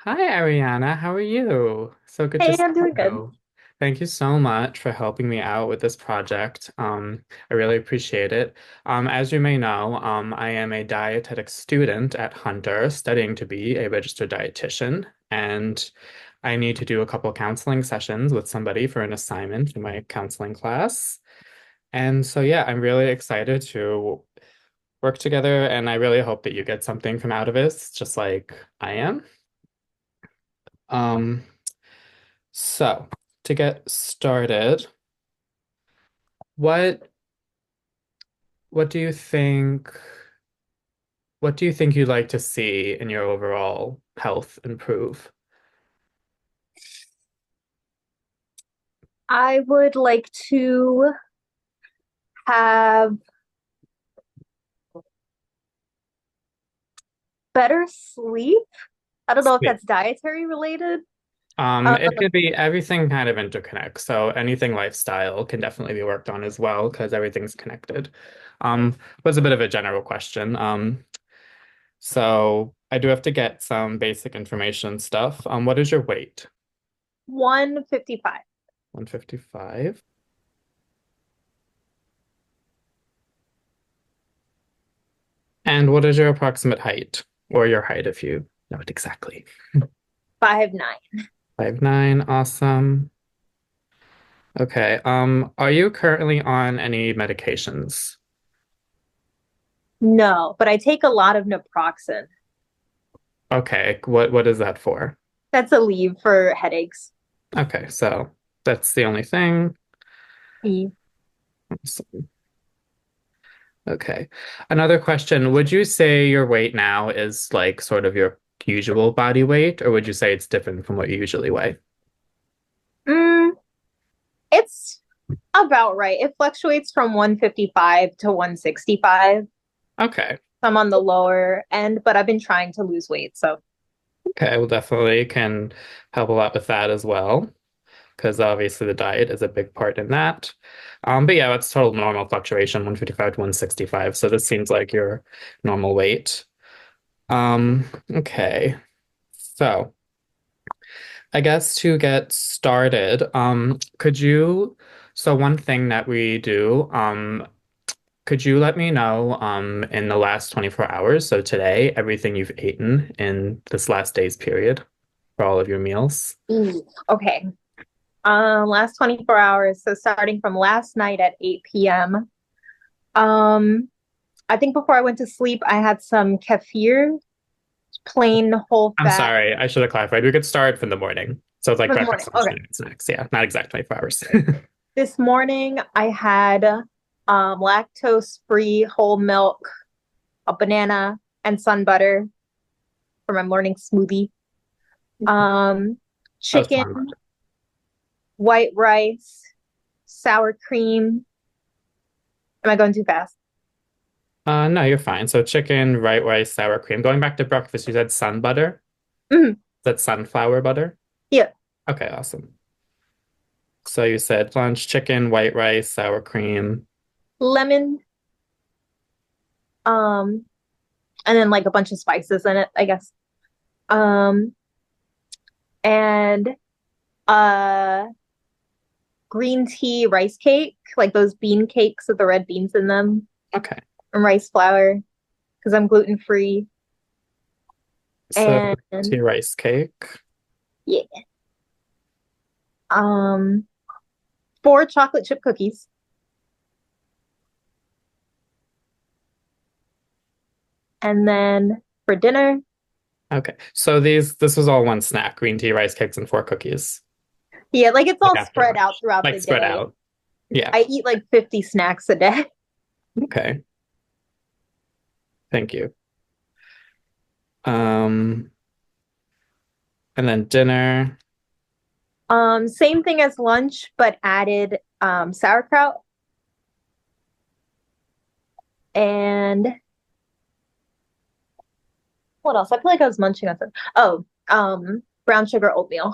Hi, Ariana. How are you? So good to Hey, see I'm doing good. you. Thank you so much for helping me out with this project. I really appreciate it. As you may know, I am a dietetic student at Hunter, studying to be a registered dietitian, and I need to do a couple counseling sessions with somebody for an assignment in my counseling class. And so, yeah, I'm really excited to work together, and I really hope that you get something from out of this, just like I am. Um, So, to get started, what what do you think what do you think you'd like to see in your overall health improve? I would like to have better sleep. I don't know if Yeah. that's dietary related. Uh, It could be everything kind of interconnects. So anything lifestyle can definitely be worked on as well because everything's connected. Was a bit of a general question. So I do have to get some basic information stuff. What is your weight? 155. 155. And what is your approximate height? Or your height if you know it exactly. 5'9". 5'9", awesome. Okay. Are you currently on any medications? No, but I take a lot of naproxen. Okay. What is that for? That's a leave for headaches. Okay, so that's the only thing. E- Okay. Another question, would you say your weight now is like sort of your usual body weight, or would you say it's different from what you usually weigh? Mm, it's about right. It fluctuates from 155 to 165. Okay. I'm on the lower end, but I've been trying to lose weight, so Okay, well definitely can help a lot with that as well, because obviously the diet is a big part in that. But yeah, it's total normal fluctuation, 155 to 165. So this seems like your normal weight. Okay. So I guess to get started, so one thing that we do, could you let me know, in the last 24 hours, so today, everything you've eaten in this last day's period for all of your meals? okay. Last 24 hours. So starting from last night at 8 p.m. Um, I think before I went to sleep, I had some kefir, plain whole I'm fat sorry, I should have clarified. We could start from the morning. So it's like for the morning. breakfast, lunch, Okay. dinner, and snacks. Yeah, not exact 24 hours. This morning I had lactose-free whole milk, a banana, and sun butter for my morning smoothie. Um, Oh, Chicken, fun. white rice, sour cream. Am I going too fast? No, you're fine. So chicken, white rice, sour cream. Going back to breakfast, you said sun butter? Mhm. Is that sunflower butter? Yeah. Okay, awesome. So you said lunch, chicken, white rice, sour cream. Lemon, um, and then like a bunch of spices in it, I guess. Um, and uh green tea rice cake, like those bean cakes with the red beans in them, Okay. and rice flour because I'm gluten free. So And tea rice cake. yeah, um, 4 chocolate chip cookies. And then for dinner, Okay. So this was all one snack, green tea, rice cakes, and four cookies. yeah, like it's Like all after spread out lunch. throughout Like the spread day. out. Yeah. I eat like 50 snacks a day. Okay. Thank you. Um, and then dinner. Same thing as lunch, but added sauerkraut and what else? I feel like I was munching on something. Oh, brown sugar oatmeal.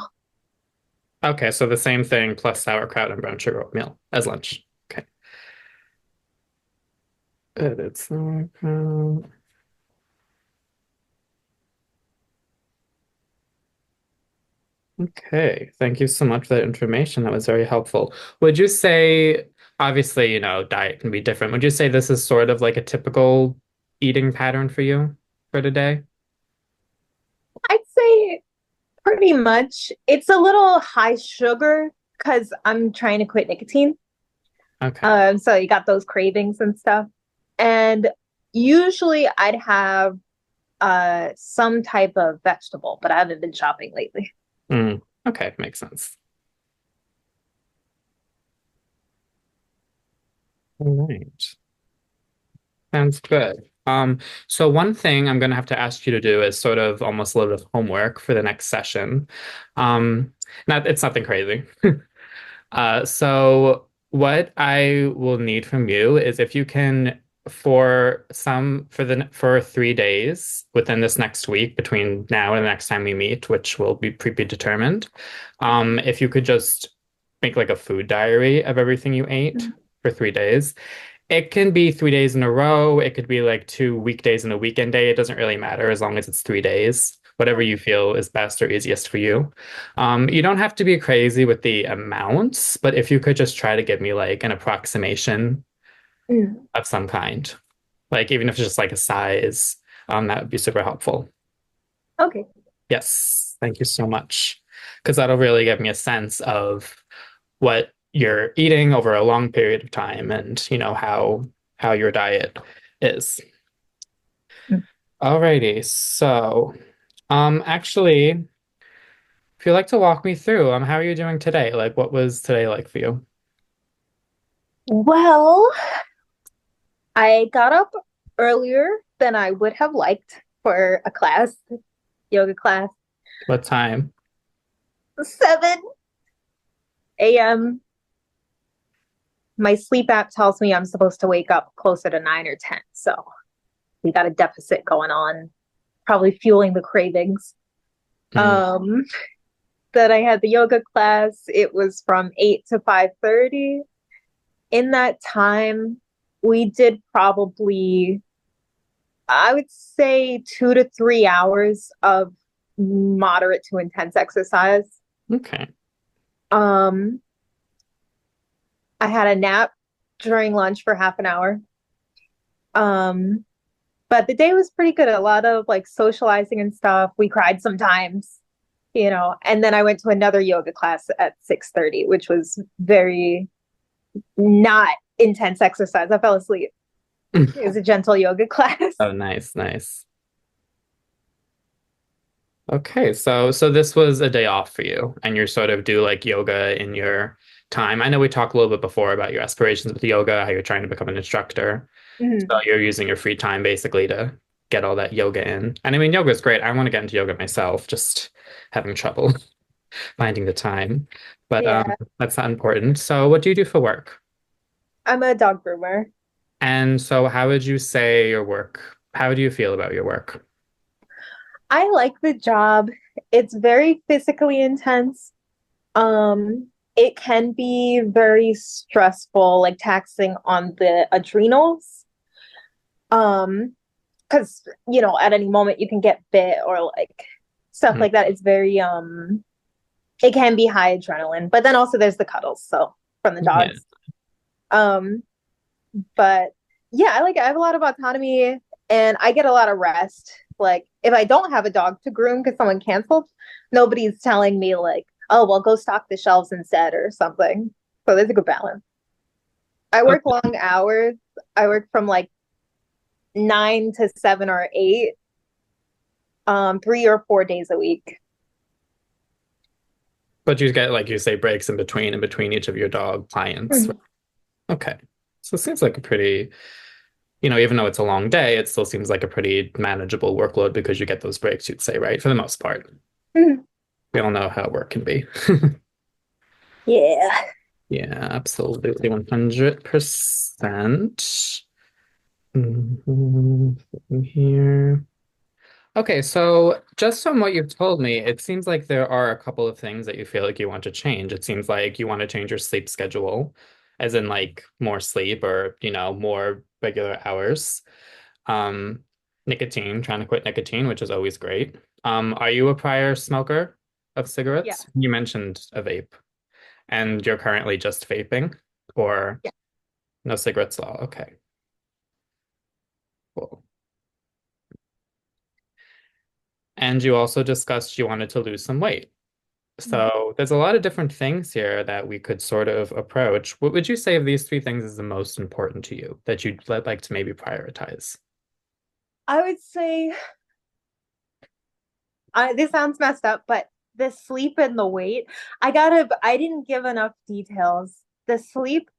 Okay, so the same thing plus sauerkraut and brown sugar oatmeal as lunch. Okay. Added sauerkraut. Okay, thank you so much for that information. That was very helpful. Would you say, obviously, diet can be different. Would you say this is sort of like a typical eating pattern for you for today? I'd say pretty much. It's a little high sugar because I'm trying to quit nicotine. Okay. So you got those cravings and stuff. And usually I'd have some type of vegetable, but I haven't been shopping lately. Okay, makes sense. All right. Sounds good. So one thing I'm gonna have to ask you to do is sort of almost a little bit of homework for the next session. Um, not it's nothing crazy. So what I will need from you is if you can for 3 days within this next week between now and the next time we meet, which will be predetermined, if you could just make like a food diary of everything you ate for 3 days. It can be 3 days in a row. It could be like 2 weekdays and a weekend day. It doesn't really matter as long as it's 3 days, whatever you feel is best or easiest for you. You don't have to be crazy with the amounts, but if you could just try to give me like an approximation Mm. of some kind, like even if it's just like a size, that would be super helpful. Okay. Yes, thank you so much. Because that'll really give me a sense of what you're eating over a long period of time and how your diet is. Mm. Alrighty, so actually, if you'd like to walk me through, how are you doing today? Like what was today like for you? Well, I got up earlier than I would have liked for a class, yoga class, What time? 7 a.m. My sleep app tells me I'm supposed to wake up closer to 9 or 10. So we got a deficit going on, probably fueling the cravings. Mm, Um, that I had the yoga class. It was from 8 to 5:30. In that time, we did probably, I would say, 2 to 3 hours of moderate to intense exercise. okay. Um, I had a nap during lunch for half an hour. Um, but the day was pretty good. A lot of like socializing and stuff. We cried sometimes, and then I went to another yoga class at 6:30, which was very not intense exercise. I fell asleep. It was a gentle yoga class. Oh, nice, nice. Okay, so this was a day off for you, and you sort of do like yoga in your time. I know we talked a little bit before about your aspirations with yoga, how you're trying to become an instructor. So Mhm. you're using your free time basically to get all that yoga in. And I mean, yoga is great. I want to get into yoga myself, just having trouble finding the time. But Yeah, that's not important. So what do you do for work? I'm a dog groomer. And so how would you say your work? How do you feel about your work? I like the job. It's very physically intense. It can be very stressful, like taxing on the adrenals. Um, because at any moment you can get bit or like stuff Mm, like that. It's very it can be high adrenaline, but then also there's the cuddles, so from the yeah. dogs. Um, but yeah, I have a lot of autonomy and I get a lot of rest. Like if I don't have a dog to groom because someone canceled, nobody's telling me like, oh well, go stock the shelves instead or something. So there's a good balance. I work Okay. long hours. I work from like 9 to 7 or 8, 3 or 4 days a week. But you get, like you say, breaks in between each of your dog clients. Mhm. Okay. So it seems like a pretty, even though it's a long day, it still seems like a pretty manageable workload because you get those breaks, you'd say, right? For the most part. Mhm. We all know how work can be. Yeah. Yeah, absolutely. 100%. Mhm. Here. Okay, so just from what you've told me, it seems like there are a couple of things that you feel like you want to change. It seems like you want to change your sleep schedule, as in like more sleep or, more regular hours. Nicotine, trying to quit nicotine, which is always great. Are you a prior smoker? of Yeah. cigarettes? You mentioned a vape, and you're currently just vaping, or Yeah. no cigarettes at all? Okay, cool. And you also discussed you wanted to lose some weight. Mhm. So there's a lot of different things here that we could sort of approach. What would you say of these three things is the most important to you that you'd like to maybe prioritize? I would say this sounds messed up, but the sleep and the weight, I didn't give enough details. The sleep,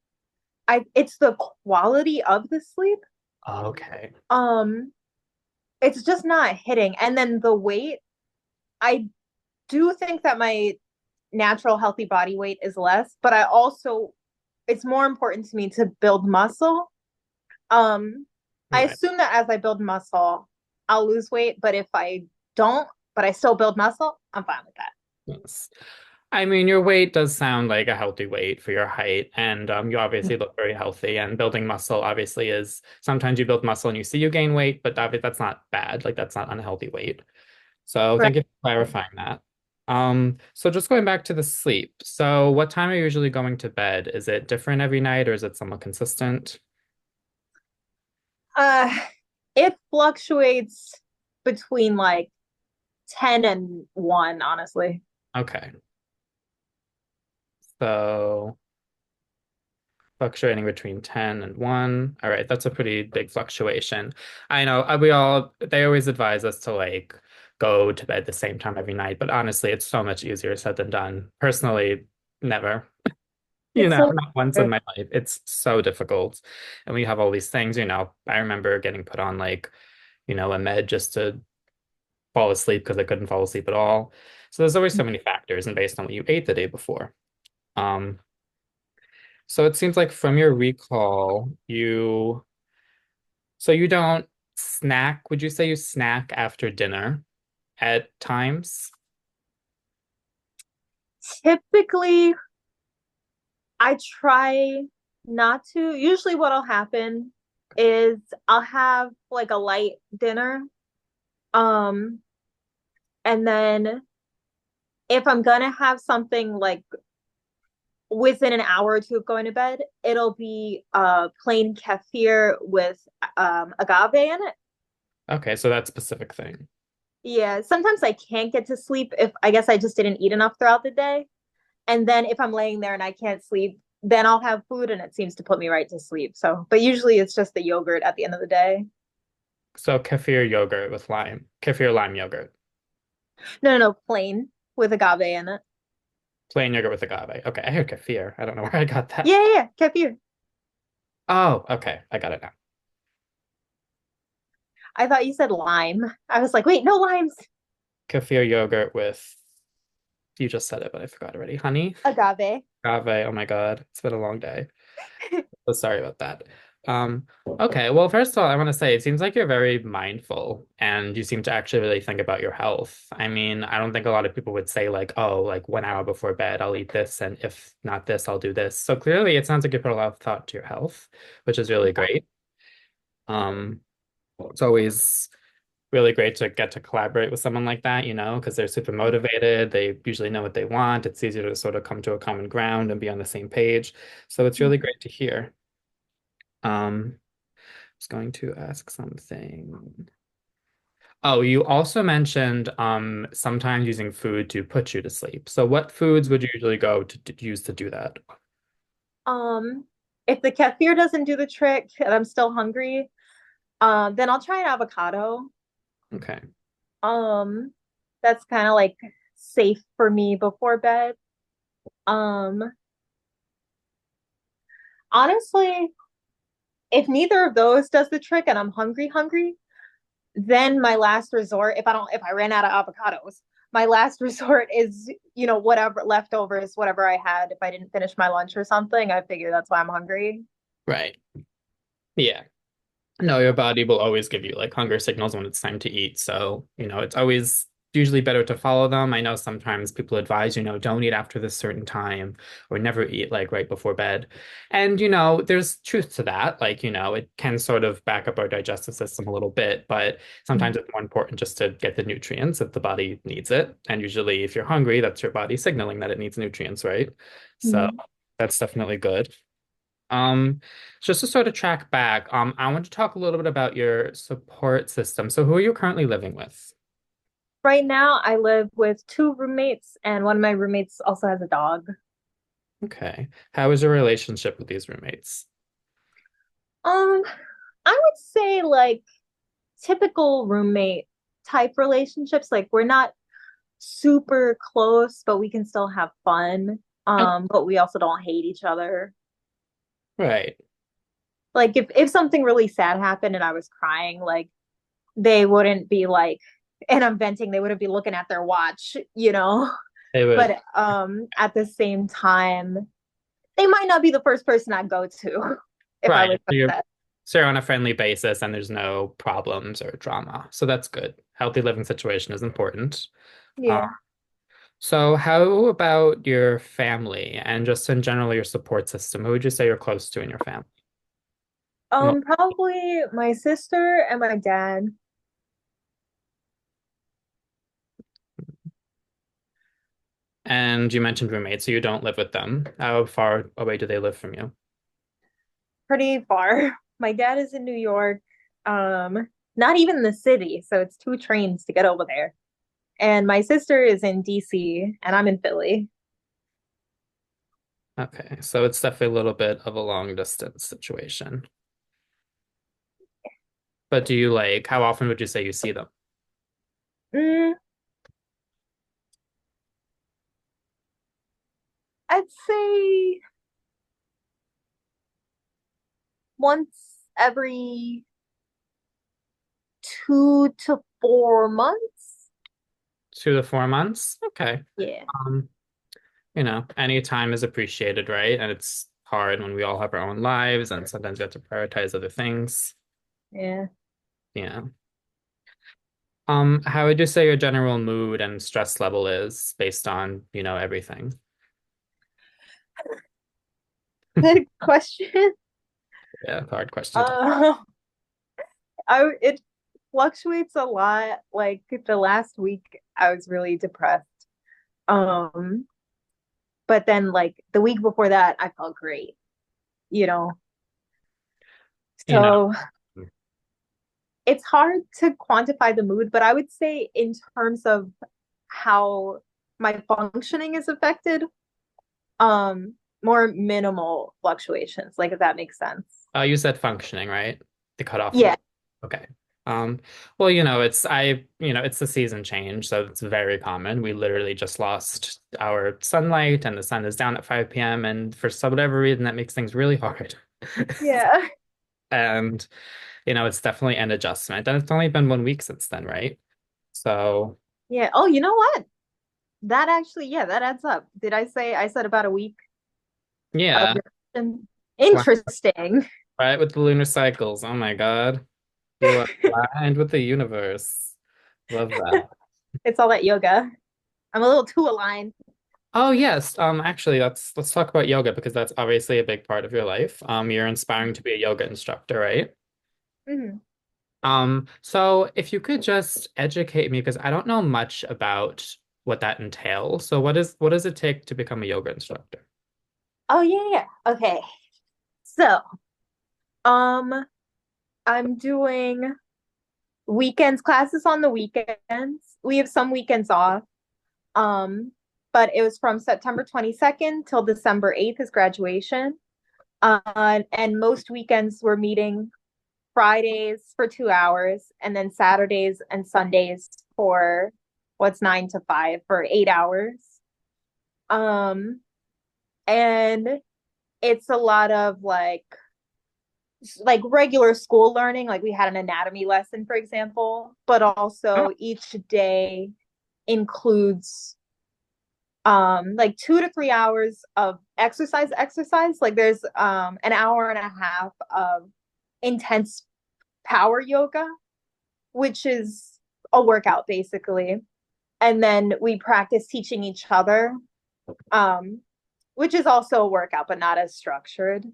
it's the quality of the sleep. Okay. Um, it's just not hitting. And then the weight, I do think that my natural healthy body weight is less, but it's more important to me to build muscle. Um, I Right. assume that as I build muscle, I'll lose weight, but if I don't, but I still build muscle, I'm fine with that. Yes. I mean, your weight does sound like a healthy weight for your height, and you obviously look very healthy. And building muscle obviously is sometimes you build muscle and you see you gain weight, but that's not bad. Like that's not unhealthy weight. So Right. thank you for clarifying that. So just going back to the sleep. So what time are you usually going to bed? Is it different every night or is it somewhat consistent? Uh, it fluctuates between like 10 and 1, honestly. Okay. So fluctuating between 10 and 1. All right, that's a pretty big fluctuation. I know they always advise us to like go to bed the same time every night, but honestly, it's so much easier said than done. Personally, never. It's so Not once in hard. my life. It's so difficult. And we have all these things, I remember getting put on like, a med just to fall asleep because I couldn't fall asleep at all. So there's always so many factors and based on what you ate the day before. Um, so it seems like from your recall, you don't snack. Would you say you snack after dinner at times? Typically, I try not to. Usually, what'll happen is I'll have like a light dinner. Um, and then if I'm gonna have something like within an hour or two of going to bed, it'll be plain kefir with agave in it. Okay, so that specific thing. Yeah, sometimes I can't get to sleep if I guess I just didn't eat enough throughout the day. And then if I'm laying there and I can't sleep, then I'll have food and it seems to put me right to sleep. So, but usually it's just the yogurt at the end of the day. So kefir yogurt with lime, kefir lime yogurt, No, no, no, plain with agave in it. plain yogurt with agave. Okay, I heard kefir. I don't know where I got that. Yeah, yeah, yeah, kefir. Oh, okay, I got it now. I thought you said lime. I was like, wait, no limes. Kefir yogurt with, you just said it, but I forgot already. Honey, Agave. agave. Oh my God, it's been a long day. So sorry about that. Okay, well, first of all, I want to say it seems like you're very mindful and you seem to actually really think about your health. I mean, I don't think a lot of people would say, like, oh, like 1 hour before bed, I'll eat this, and if not this, I'll do this. So clearly, it sounds like you put a lot of thought to your health, which is really great. Um, it's always really great to get to collaborate with someone like that, because they're super motivated. They usually know what they want. It's easier to sort of come to a common ground and be on the same page. So it's really great to hear. I was going to ask something. Oh, you also mentioned sometimes using food to put you to sleep. So what foods would you usually go to use to do that? Um, if the kefir doesn't do the trick and I'm still hungry, then I'll try an avocado. Okay. Um, that's kind of like safe for me before bed. Um, honestly, if neither of those does the trick and I'm hungry, then my last resort, if I ran out of avocados, my last resort is, whatever leftovers, whatever I had. If I didn't finish my lunch or something, I figure that's why I'm hungry. Right. Yeah. No, your body will always give you like hunger signals when it's time to eat. So, it's always usually better to follow them. I know sometimes people advise, don't eat after this certain time or never eat like right before bed. And, there's truth to that. Like, it can sort of back up our digestive system a little bit, but sometimes Mhm. it's more important just to get the nutrients if the body needs it. And usually, if you're hungry, that's your body signaling that it needs nutrients, right? So Mhm. that's definitely good. Um, just to sort of track back, I want to talk a little bit about your support system. So who are you currently living with? Right now, I live with two roommates, and one of my roommates also has a dog. Okay. How is your relationship with these roommates? Um, I would say like typical roommate type relationships. Like we're not super close, but we can still have fun. Oh, But we also don't hate each other. right. Like if something really sad happened and I was crying, like they wouldn't be like, and I'm venting, they wouldn't be looking at their watch, you know? They would. But at the same time, they might not be the first person I'd go to if I Right. was upset. So you're on a friendly basis and there's no problems or drama. So that's good. Healthy living situation is important. Uh, Yeah. so how about your family and just in general your support system? Who would you say you're close to in your family? Well, Probably my sister and my dad. and you mentioned roommates, so you don't live with them. How far away do they live from you? Pretty far. My dad is in New York, not even the city, so it's two trains to get over there. And my sister is in DC, and I'm in Philly. Okay, so it's definitely a little bit of a long distance situation. But do you like, how often would you say you see them? Mm, I'd say once every 2 to 4 months. 2 to 4 months? Okay. Yeah, Um, any time is appreciated, right? And it's hard when we all have our own lives and sometimes we have to prioritize other things. yeah. Yeah. How would you say your general mood and stress level is based on, everything? Good question. Yeah, hard question to. Uh, it fluctuates a lot. Like the last week, I was really depressed. Um, but then like the week before that, I felt great, you know. You know, So it's hard to quantify the mood, but I would say in terms of how my functioning is affected, more minimal fluctuations, like if that makes sense. you said functioning, right? The cutoff for. Yeah, Okay. Um, well, it's the season change, so it's very common. We literally just lost our sunlight and the sun is down at 5 p.m. and for some whatever reason that makes things really hard. yeah, And, it's definitely an adjustment. And it's only been 1 week since then, right? So yeah. Oh, you know what? That actually, yeah, that adds up. Did I say I said about a week of yeah. remission? Wow. Interesting. Right with the lunar cycles. Oh my God. You are aligned with the universe. Love that. It's all that yoga. I'm a little too aligned. Oh yes. Actually, let's talk about yoga because that's obviously a big part of your life. You're inspiring to be a yoga instructor, right? Mhm. So if you could just educate me because I don't know much about what that entails. So what does it take to become a yoga instructor? Oh yeah, yeah. Okay. So, um, I'm doing weekends classes on the weekends. We have some weekends off. Um, but it was from September 22nd till December 8th is graduation. And most weekends we're meeting Fridays for 2 hours, and then Saturdays and Sundays for what's 9 to 5 for 8 hours. Um, and it's a lot of like regular school learning. Like we had an anatomy lesson, for example, but Oh, also each day includes like 2 to 3 hours of exercise. Like there's an hour and a half of intense power yoga, which is a workout basically. and then we practice teaching each other, um, which is also a workout, but not as structured.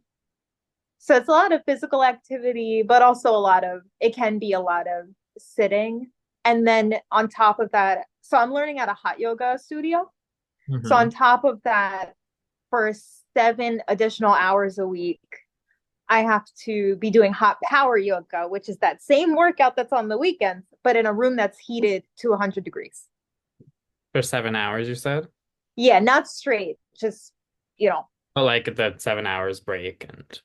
So it's a lot of physical activity, but also a lot of, it can be a lot of sitting. And then on top of that, so I'm learning at a hot yoga studio. So Hmm. on top of that, for 7 additional hours a week, I have to be doing hot power yoga, which is that same workout that's on the weekends, but in a room that's heated to 100 degrees. For 7 hours, you said? Yeah, not straight, just, you know, But like the 7 hours break and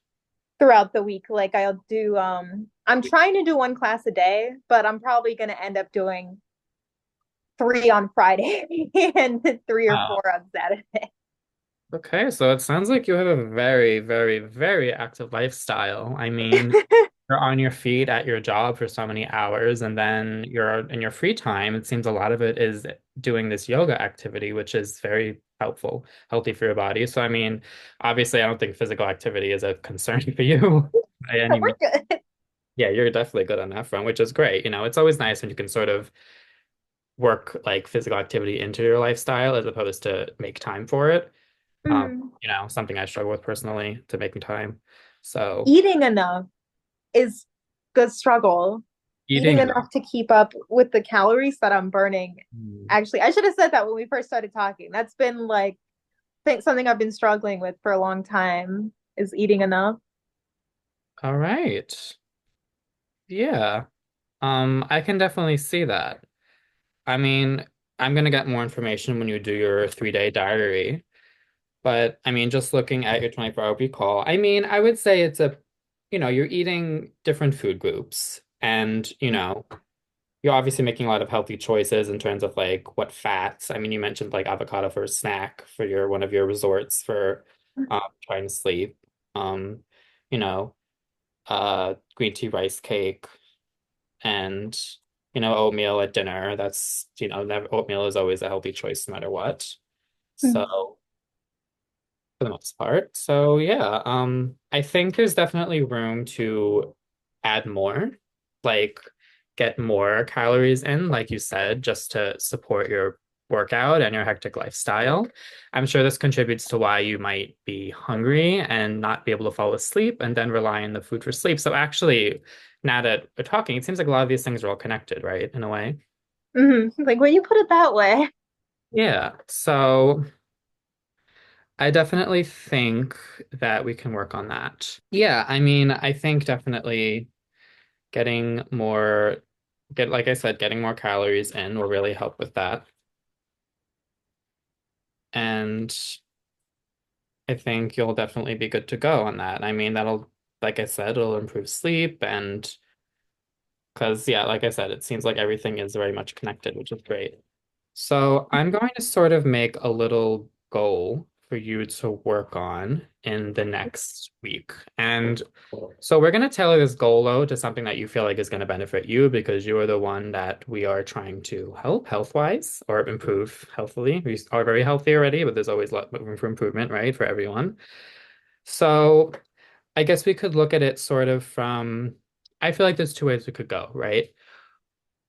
throughout the week. Like I'll do, I'm trying to do one class a day, but I'm probably going to end up doing three on Friday and three or oh. four on Saturday. Okay, so it sounds like you have a very, very, very active lifestyle. I mean, you're on your feet at your job for so many hours, and then you're in your free time. It seems a lot of it is doing this yoga activity, which is very helpful, healthy for your body. So, I mean, obviously, I don't think physical activity is a concern for you by any We're means. good. Yeah, you're definitely good on that front, which is great. It's always nice when you can sort of work like physical activity into your lifestyle as opposed to make time for it. Mhm. Something I struggle with personally to making time. So Eating enough is the struggle. Eating eating enough. enough to keep up with the calories that I'm burning. Mm. Actually, I should have said that when we first started talking. That's been like think something I've been struggling with for a long time is eating enough. All right. Yeah. I can definitely see that. I mean, I'm gonna get more information when you do your 3-day diary. But I mean, just looking at your 24-hour recall, I mean, I would say you're eating different food groups and, you're obviously making a lot of healthy choices in terms of like what fats. I mean, you mentioned like avocado for a snack for your one of your resorts for trying to sleep. Um, you know, green tea rice cake and oatmeal at dinner. Oatmeal is always a healthy choice no matter what. So for the most part. So yeah, I think there's definitely room to add more, like get more calories in, like you said, just to support your workout and your hectic lifestyle. I'm sure this contributes to why you might be hungry and not be able to fall asleep and then rely on the food for sleep. So actually, now that we're talking, it seems like a lot of these things are all connected, right? In a way. Like when you put it that way. Yeah. So I definitely think that we can work on that. Yeah, I mean, I think definitely getting more, like I said, getting more calories in will really help with that. And I think you'll definitely be good to go on that. I mean, like I said, it'll improve sleep and because, yeah, like I said, it seems like everything is very much connected, which is great. So I'm going to sort of make a little goal for you to work on in the next week. And so we're going to tailor this goal though to something that you feel like is going to benefit you because you are the one that we are trying to help health-wise or improve healthily. We are very healthy already, but there's always a lot of room for improvement, right, for everyone. So I guess we could look at it sort of from, I feel like there's two ways we could go, right?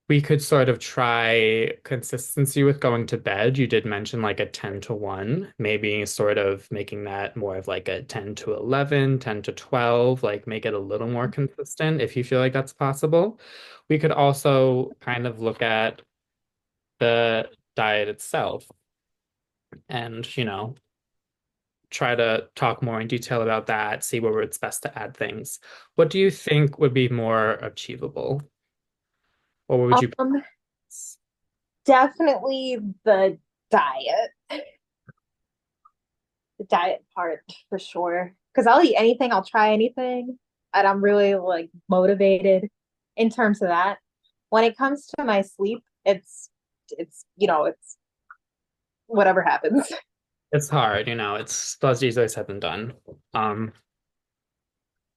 We could sort of try consistency with going to bed. You did mention like a 10 to 1, maybe sort of making that more of like a 10 to 11, 10 to 12, like make it a little more consistent if you feel like that's possible. We could also kind of look at the diet itself and, try to talk more in detail about that, see where it's best to add things. What do you think would be more achievable? Or what would you? Um, Definitely the diet, the diet part for sure. Because I'll eat anything, I'll try anything, and I'm really like motivated in terms of that. When it comes to my sleep, it's whatever happens. It's hard, it's less easily said than done. Um,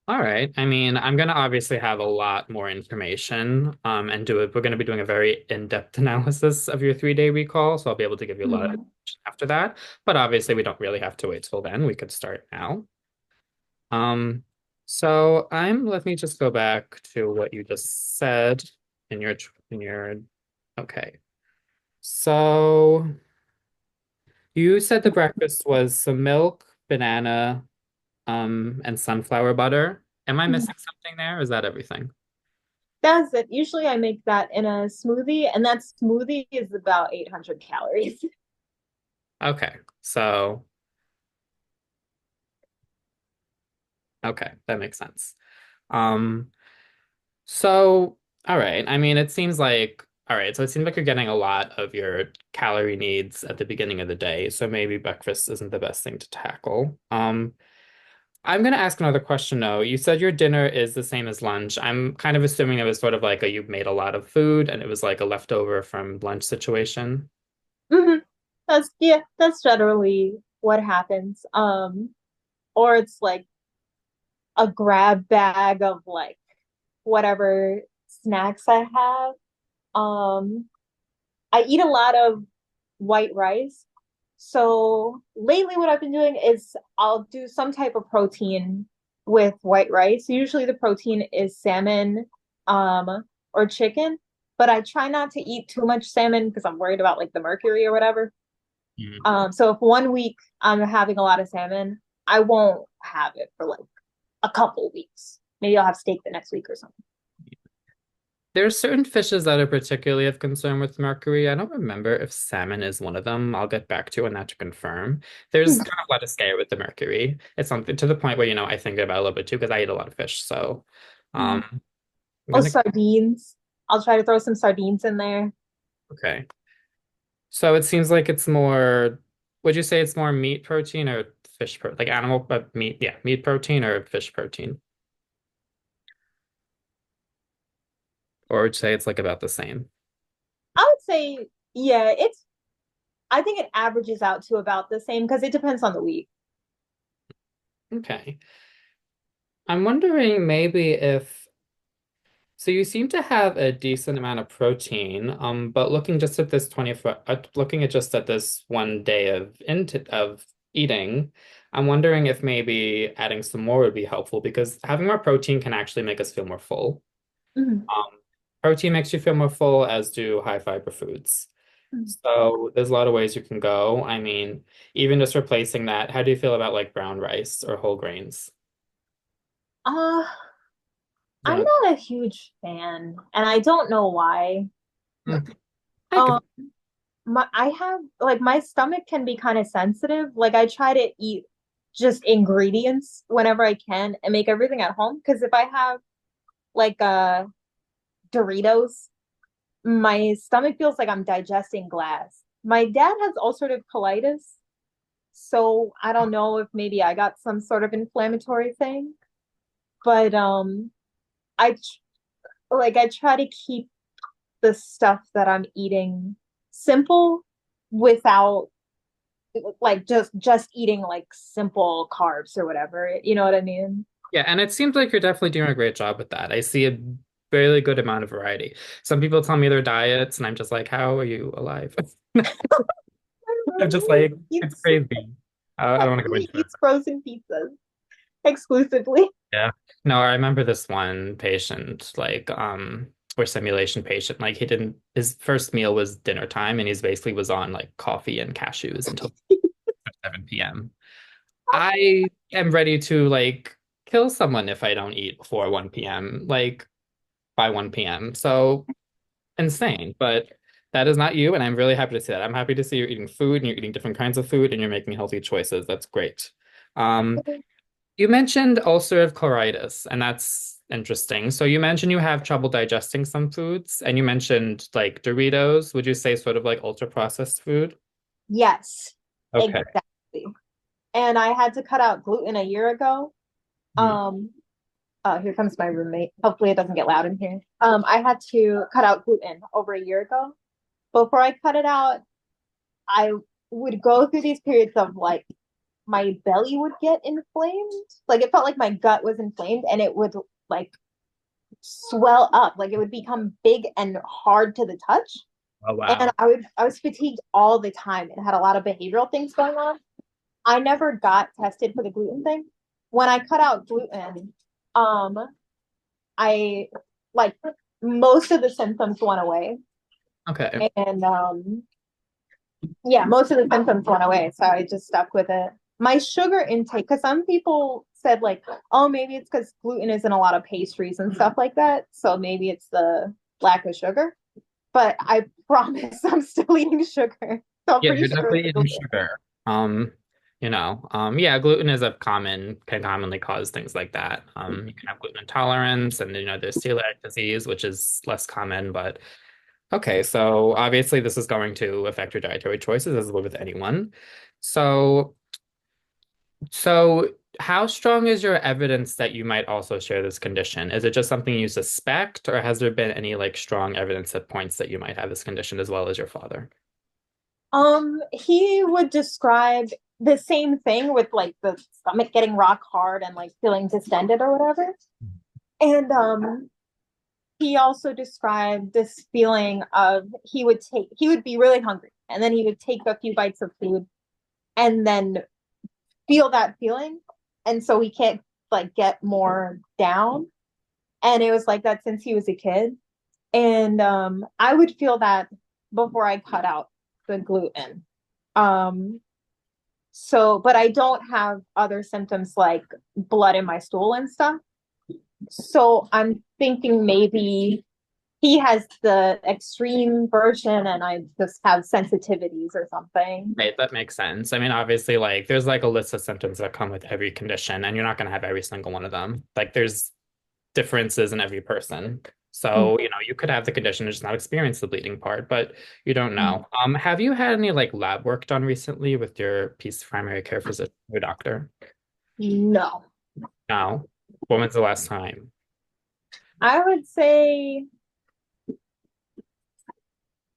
all right. I mean, I'm gonna obviously have a lot more information, and we're gonna be doing a very in-depth analysis of your 3-day recall, so I'll be able to give you a lot of Mhm. information after that. But obviously we don't really have to wait till then. We could start now. Um, so let me just go back to what you just said in your okay. So you said the breakfast was some milk, banana, and sunflower butter. Am I Mhm. missing something there? Or is that everything? That's it. Usually I make that in a smoothie, and that smoothie is about 800 calories. Okay. So, okay, that makes sense. Um, so, all right. I mean, it seems like, all right, so it seems like you're getting a lot of your calorie needs at the beginning of the day. So maybe breakfast isn't the best thing to tackle. I'm gonna ask another question though. You said your dinner is the same as lunch. I'm kind of assuming it was sort of like a you made a lot of food and it was like a leftover from lunch situation. hmm that's generally what happens. Or it's like a grab bag of like whatever snacks I have. I eat a lot of white rice. So lately, what I've been doing is I'll do some type of protein with white rice. Usually, the protein is salmon, or chicken, but I try not to eat too much salmon because I'm worried about like the mercury or whatever. Mm. So if one week I'm having a lot of salmon, I won't have it for like a couple weeks. Maybe I'll have steak the next week or something. There's certain fishes that are particularly of concern with mercury. I don't remember if salmon is one of them. I'll get back to you on that to confirm. There's kind of a lot of scare with the mercury. It's something to the point where, I think about it a little bit too because I eat a lot of fish. So, Mm. I'm Oh, gonna, sardines. I'll try to throw some sardines in there. okay. So it seems like it's more, would you say it's more meat protein or fish pro like animal meat, yeah, meat protein or fish protein? Or would you say it's like about the same? I would say, yeah, I think it averages out to about the same because it depends on the week. Okay. I'm wondering maybe if so you seem to have a decent amount of protein, but looking just at this 24, looking at just at this one day of eating, I'm wondering if maybe adding some more would be helpful because having more protein can actually make us feel more full. Mhm. Um, Protein makes you feel more full, as do high fiber foods. So there's a lot of ways you can go. I mean, even just replacing that, how do you feel about like brown rice or whole grains? Uh, Is I'm that not a huge fan, and I don't know why. Hmm, I Um, could, I have like my stomach can be kind of sensitive. Like I try to eat just ingredients whenever I can and make everything at home. Because if I have like Doritos, my stomach feels like I'm digesting glass. My dad has ulcerative colitis, so I don't know if maybe I got some sort of inflammatory thing. But I I try to keep the stuff that I'm eating simple without like just eating like simple carbs or whatever. You know what I mean? yeah, and it seems like you're definitely doing a great job with that. I see a really good amount of variety. Some people tell me their diets, and I'm just like, how are you alive? I'm just like, it's Eats crazy. I don't want to go into it. eats frozen pizzas exclusively. Yeah. No, I remember this one patient, like, or simulation patient, like he didn't, his first meal was dinner time and he's basically was on like coffee and cashews until 7 p.m. I am ready to like kill someone if I don't eat before 1 p.m., like by 1 p.m. So insane, but that is not you. And I'm really happy to see that. I'm happy to see you're eating food and you're eating different kinds of food and you're making healthy choices. That's great. Um, You mentioned ulcerative colitis, and that's interesting. So you mentioned you have trouble digesting some foods, and you mentioned like Doritos. Would you say sort of like ultra processed food? Yes, Okay. exactly. And I had to cut out gluten a year ago. Hmm. Um, here comes my roommate. Hopefully it doesn't get loud in here. I had to cut out gluten over a year ago. Before I cut it out, I would go through these periods of like my belly would get inflamed. Like it felt like my gut was inflamed and it would like swell up. Like it would become big and hard to the touch. Oh, And wow. I was fatigued all the time and had a lot of behavioral things going on. I never got tested for the gluten thing. When I cut out gluten, um, I like most of the symptoms went away. Okay. And Yeah, most of the symptoms went away, so I just stuck with it. My sugar intake, because some people said like, oh, maybe it's because gluten is in a lot of pastries and stuff like that, so maybe it's the lack of sugar. But I promise I'm still eating sugar. So I'm Yeah, pretty you're sure it's definitely eating gluten. sugar. Yeah, gluten is a can commonly cause things like that. You can have gluten intolerance, and there's celiac disease, which is less common, but okay, so obviously this is going to affect your dietary choices as well with anyone. So, so how strong is your evidence that you might also share this condition? Is it just something you suspect, or has there been any like strong evidence that points that you might have this condition as well as your father? He would describe the same thing with like the stomach getting rock hard and like feeling distended or whatever. And he also described this feeling of he would be really hungry and then he would take a few bites of food and then feel that feeling. And so he can't like get more down. And it was like that since he was a kid. And I would feel that before I cut out the gluten. Um, but I don't have other symptoms like blood in my stool and stuff. So I'm thinking maybe he has the extreme version and I just have sensitivities or something. Right, that makes sense. I mean, obviously, like there's like a list of symptoms that come with every condition, and you're not going to have every single one of them. Like there's differences in every person. So, you could have the condition and just not experience the bleeding part, but you don't know. Have you had any like lab work done recently with your primary care physician, your doctor? No. No. When was the last time? I would say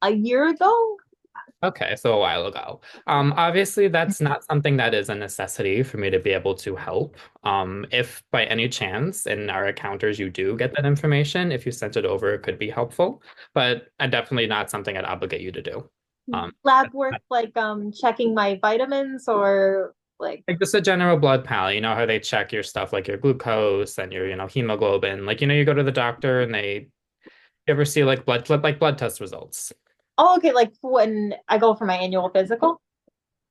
a year ago. Okay, so a while ago. Obviously, that's not something that is a necessity for me to be able to help. If by any chance in our encounters you do get that information, if you sent it over, it could be helpful, but definitely not something I'd obligate you to do. Um, Lab work like checking my vitamins or like like just a general blood panel, you know how they check your stuff like your glucose and your, hemoglobin. Like, you go to the doctor and you ever see like blood test results? oh okay, like when I go for my annual physical.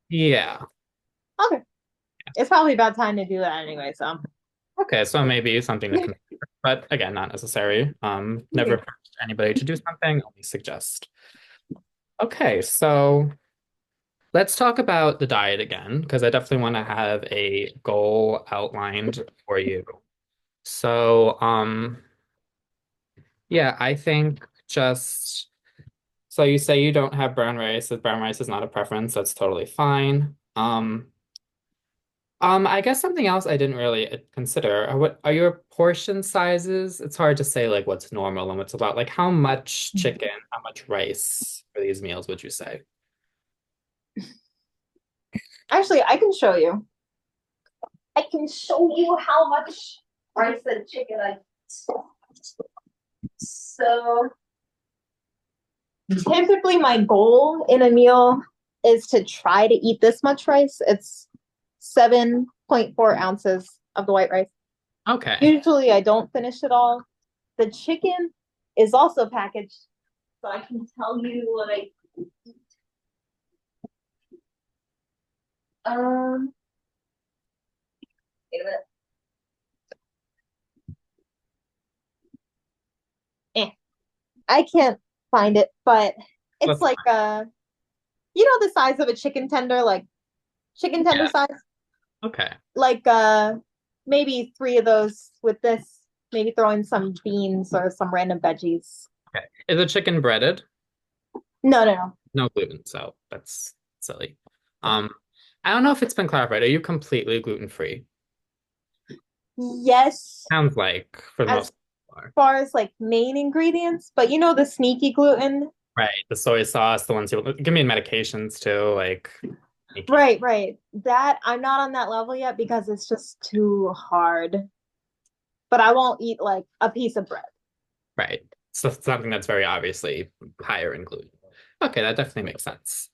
Yeah. Okay. It's probably about time to do that anyway, so Okay, so maybe something to consider, but again, not necessary. Never yeah. force anybody to do something, only suggest. Okay, so let's talk about the diet again, because I definitely want to have a goal outlined for you. So, yeah, I think just so you say you don't have brown rice, that brown rice is not a preference, that's totally fine. I guess something else I didn't really consider are what are your portion sizes? It's hard to say like what's normal and what's about. Like how much chicken, how much rice for these meals would you say? Actually, I can show you. I can show you how much rice and chicken I eat. So typically my goal in a meal is to try to eat this much rice. It's 7.4 ounces of the white rice. Okay. Usually I don't finish it all. The chicken is also packaged, so I can tell you what I wait a minute. Eh, I can't find it, but it's That's like the size of a chicken tender, like chicken tender yeah. size. Okay. Like maybe three of those with this, maybe throw in some beans or some random veggies. Okay. Is the chicken breaded? No, no, no. No gluten, so that's silly. Um, I don't know if it's been clarified. Are you completely gluten free? Yes, Sounds like for the as most part. far as like main ingredients, but you know the sneaky gluten. Right. The soy sauce, the ones you give me in medications too, like Right, right. That I'm not on that level yet because it's just too hard. But I won't eat like a piece of bread. right. So something that's very obviously higher in gluten. Okay, that definitely makes sense.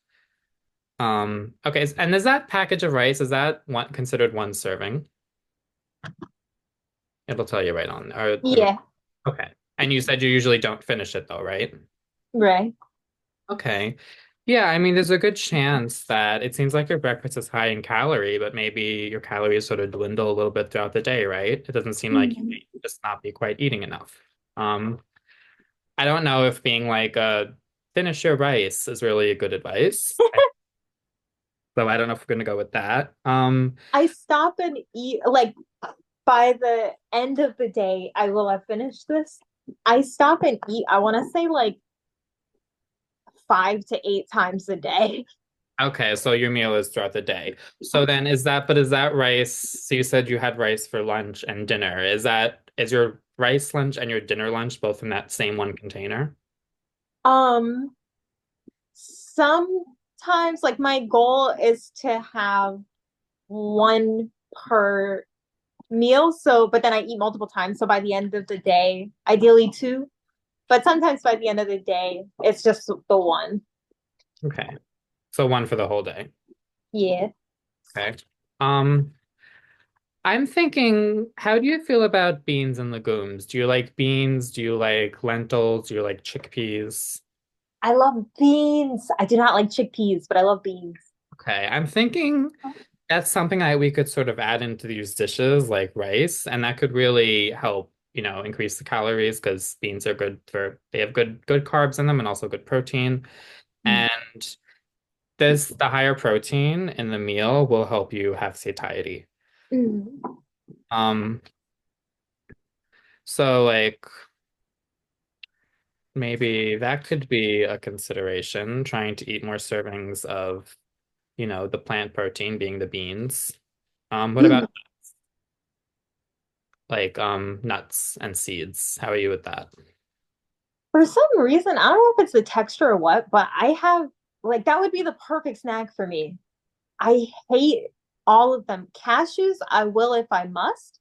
Okay, and is that package of rice, is that one considered one serving? It'll tell you right on there. Yeah, Okay. And you said you usually don't finish it though, right? right. Okay. Yeah, I mean, there's a good chance that it seems like your breakfast is high in calorie, but maybe your calories sort of dwindle a little bit throughout the day, right? It doesn't seem like you Mhm. may just not be quite eating enough. Um, I don't know if being like finish your rice is really good advice. So I don't know if we're gonna go with that. I stop and eat, like, by the end of the day, I will have finished this. I stop and eat, I want to say like 5 to 8 times a day. Okay, so your meal is throughout the day. So then is that rice? So you said you had rice for lunch and dinner. Is your rice lunch and your dinner lunch both in that same one container? Um, Sometimes, like, my goal is to have one per meal. So, but then I eat multiple times. So by the end of the day, ideally two. But sometimes by the end of the day, it's just the one. Okay. So one for the whole day. Yeah. Okay. Um, I'm thinking, how do you feel about beans and legumes? Do you like beans? Do you like lentils? Do you like chickpeas? I love beans. I do not like chickpeas, but I love beans. Okay, I'm thinking that's something we could sort of add into these dishes like rice, and that could really help, increase the calories because beans are they have good carbs in them and also good protein. Mm. And the higher protein in the meal will help you have satiety. Mm. Um, so like maybe that could be a consideration, trying to eat more servings of, the plant protein being the beans. What about like nuts and seeds? How are you with that? For some reason, I don't know if it's the texture or what, but I have, like, that would be the perfect snack for me. I hate all of them. Cashews, I will if I must,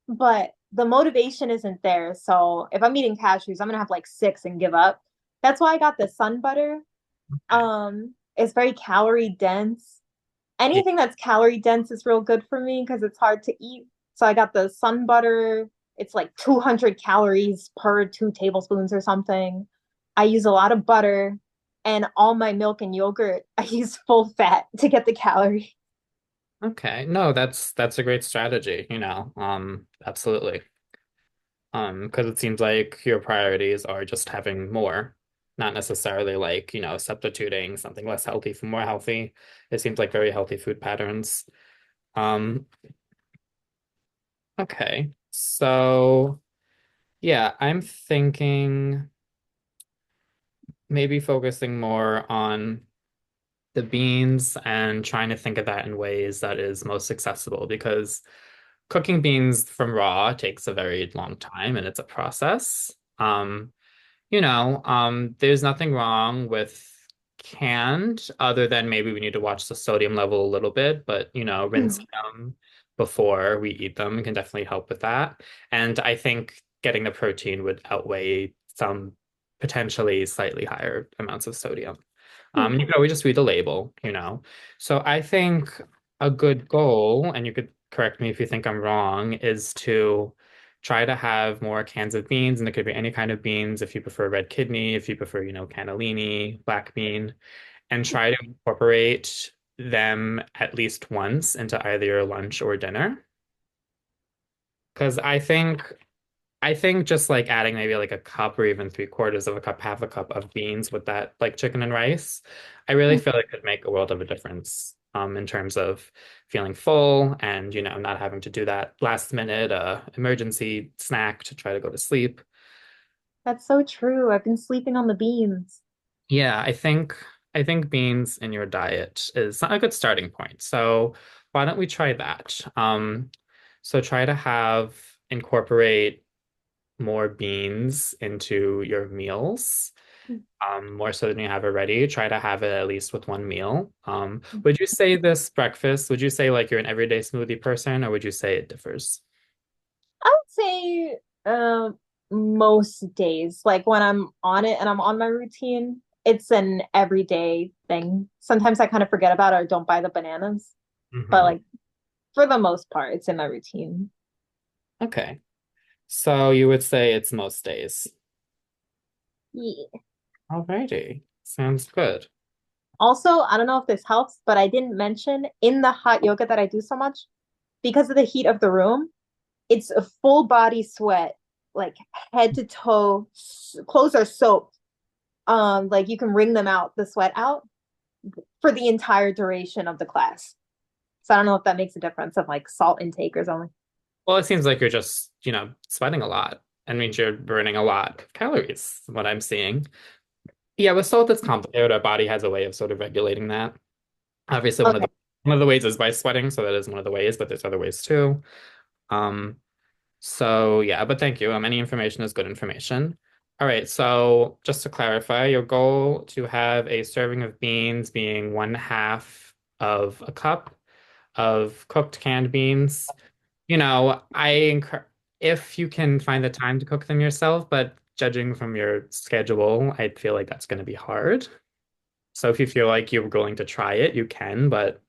but the motivation isn't there. So if I'm eating cashews, I'm gonna have like six and give up. That's why I got the sun butter. Okay. It's very calorie dense. Yeah. Anything that's calorie dense is real good for me because it's hard to eat. So I got the sun butter. It's like 200 calories per 2 tablespoons or something. I use a lot of butter, and all my milk and yogurt, I use full fat to get the calorie. Okay. No, that's a great strategy, absolutely. Because it seems like your priorities are just having more, not necessarily like, substituting something less healthy for more healthy. It seems like very healthy food patterns. Um, okay. So yeah, I'm thinking maybe focusing more on the beans and trying to think of that in ways that is most accessible because cooking beans from raw takes a very long time and it's a process. There's nothing wrong with canned other than maybe we need to watch the sodium level a little bit, but rinsing them before we eat them can definitely help with that. And I think getting the protein would outweigh some potentially slightly higher amounts of sodium. You could always just read the label, So I think a good goal, and you could correct me if you think I'm wrong, is to try to have more cans of beans, and it could be any kind of beans if you prefer red kidney, if you prefer, cannellini, black bean, and try to incorporate them at least once into either your lunch or dinner. Because I think just like adding maybe like a cup or even three-quarters of a cup, half a cup of beans with that like chicken and rice, I really feel it could make a world of a difference in terms of feeling full and not having to do that last minute emergency snack to try to go to sleep. That's so true. I've been sleeping on the beans. Yeah, I think beans in your diet is a good starting point. So why don't we try that? So try to have incorporate more beans into your meals, more so than you have already. Try to have it at least with one meal. Would you say this breakfast, would you say like you're an everyday smoothie person, or would you say it differs? I would say most days, like when I'm on it and I'm on my routine, it's an everyday thing. Sometimes I kind of forget about it or don't buy the bananas, but Hmm. like for the most part, it's in my routine. Okay. So you would say it's most days. Yeah. Alrighty. Sounds good. Also, I don't know if this helps, but I didn't mention in the hot yoga that I do so much, because of the heat of the room, it's a full body sweat, like head to toe. Clothes are soaked. Like you can wring them out, the sweat out for the entire duration of the class. So I don't know if that makes a difference of like salt intake or something. Well, it seems like you're just, sweating a lot. That means you're burning a lot of calories, what I'm seeing. Yeah, with salt, it's complicated. Our body has a way of sort of regulating that. Obviously, Okay. one of the ways is by sweating, so that is one of the ways, but there's other ways too. Um, so yeah, but thank you. Any information is good information. All right, so just to clarify, your goal to have a serving of beans being 1/2 of a cup of cooked canned beans. I encourage if you can find the time to cook them yourself, but judging from your schedule, I feel like that's going to be hard. So if you feel like you're going to try it, you can, but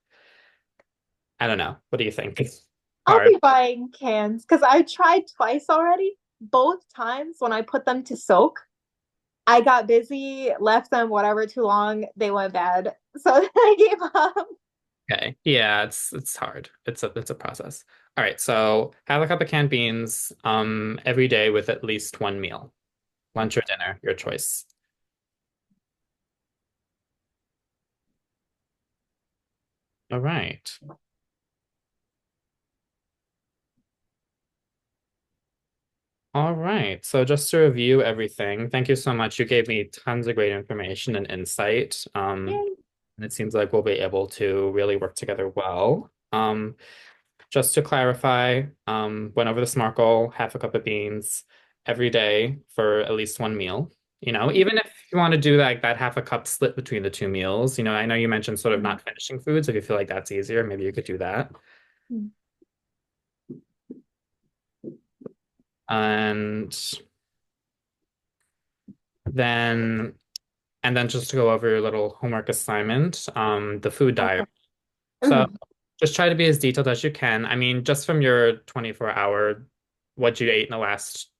I don't know. What do you think? It's I'll hard. be buying cans because I tried twice already. Both times when I put them to soak, I got busy, left them whatever too long, they went bad. So I gave up. Okay. Yeah, it's hard. It's a process. All right, so have a cup of canned beans every day with at least one meal. Lunch or dinner, your choice. All right. All right. So just to review everything, thank you so much. You gave me tons of great information and insight. Yay. And it seems like we'll be able to really work together well. Just to clarify, went over the SMART, half a cup of beans every day for at least one meal. Even if you want to do like that half a cup split between the two meals, I know you mentioned sort of not finishing foods. If you feel like that's easier, maybe you could do that. And then and then just to go over your little homework assignment, the food Okay. diary. So Mhm. just try to be as detailed as you can. I mean, just from your 24-hour, what you ate in the last,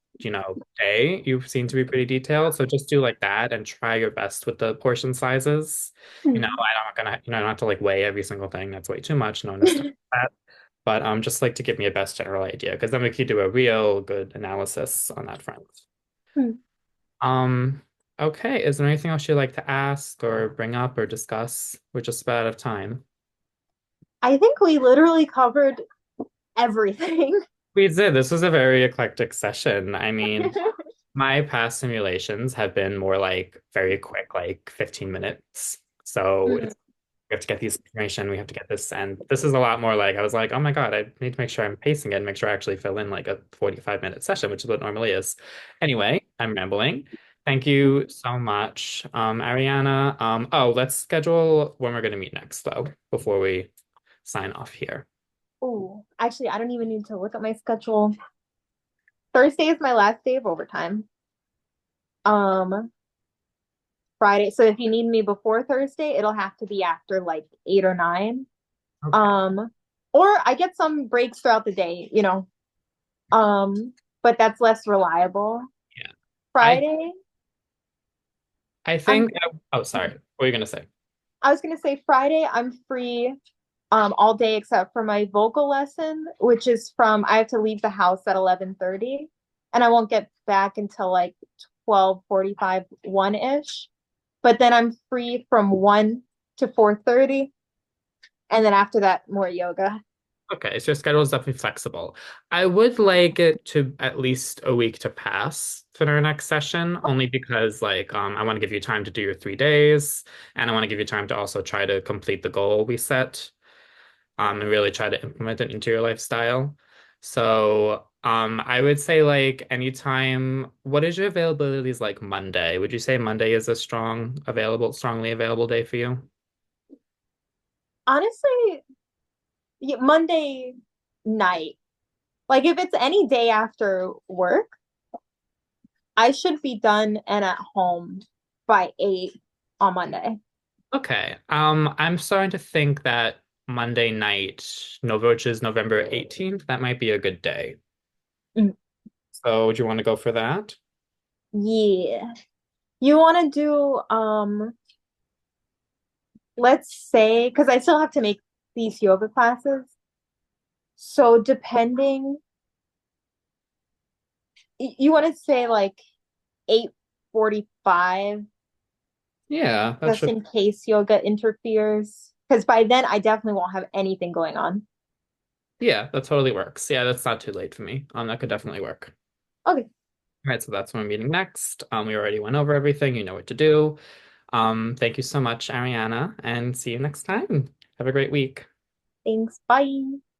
day, you seem to be pretty detailed. So just do like that and try your best with the portion sizes. I'm not gonna, not have to like weigh every single thing. That's way too much. No one has time for that. But just like to give me a best general idea, because then we could do a real good analysis on that front. Um, okay, is there anything else you'd like to ask or bring up or discuss? We're just about out of time. I think we literally covered everything. We did. This was a very eclectic session. I mean, my past simulations have been more like very quick, like 15 minutes. So Mhm. it's we have to get these information, we have to get this, and this is a lot more like I was like, oh my God, I need to make sure I'm pacing it and make sure I actually fill in like a 45-minute session, which is what it normally is. Anyway, I'm rambling. Thank you so much, Ariana. Oh, let's schedule when we're gonna meet next though, before we sign off here. Oh, actually, I don't even need to look at my schedule. Thursday is my last day of overtime. Um, Friday. So if you need me before Thursday, it'll have to be after like 8 or 9. Okay. Um, or I get some breaks throughout the day. Um, but that's less reliable. Yeah. I Friday, I I'm think oh sorry. What were you gonna say? I was gonna say Friday, I'm free all day except for my vocal lesson, which is from I have to leave the house at 11:30 and I won't get back until like 12:45, 1-ish. But then I'm free from 1 to 4:30 and then after that more yoga. Okay, so your schedule is definitely flexible. I would like it to at least a week to pass for our next session, only because like I want to give you time to do your 3 days, and I want to give you time to also try to complete the goal we set, and really try to implement it into your lifestyle. So I would say like anytime, what is your availability is like Monday? Would you say Monday is a strongly available day for you? Honestly, yeah, Monday night. Like if it's any day after work, I should be done and at home by 8 on Monday. Okay. I'm starting to think that Monday night, which is November 18th, that might be a good day. Mm. So, would you want to go for that? Yeah. You want to do let's say, because I still have to make these yoga classes. So depending, you want to say like 8:45, Yeah, that just should, in case yoga interferes. Because by then I definitely won't have anything going on. yeah, that totally works. Yeah, that's not too late for me. That could definitely work. Okay, All right, so that's when I'm meeting next. We already went over everything. You know what to do. Thank you so much, Ariana, and see you next time. Have a great week. thanks. Bye.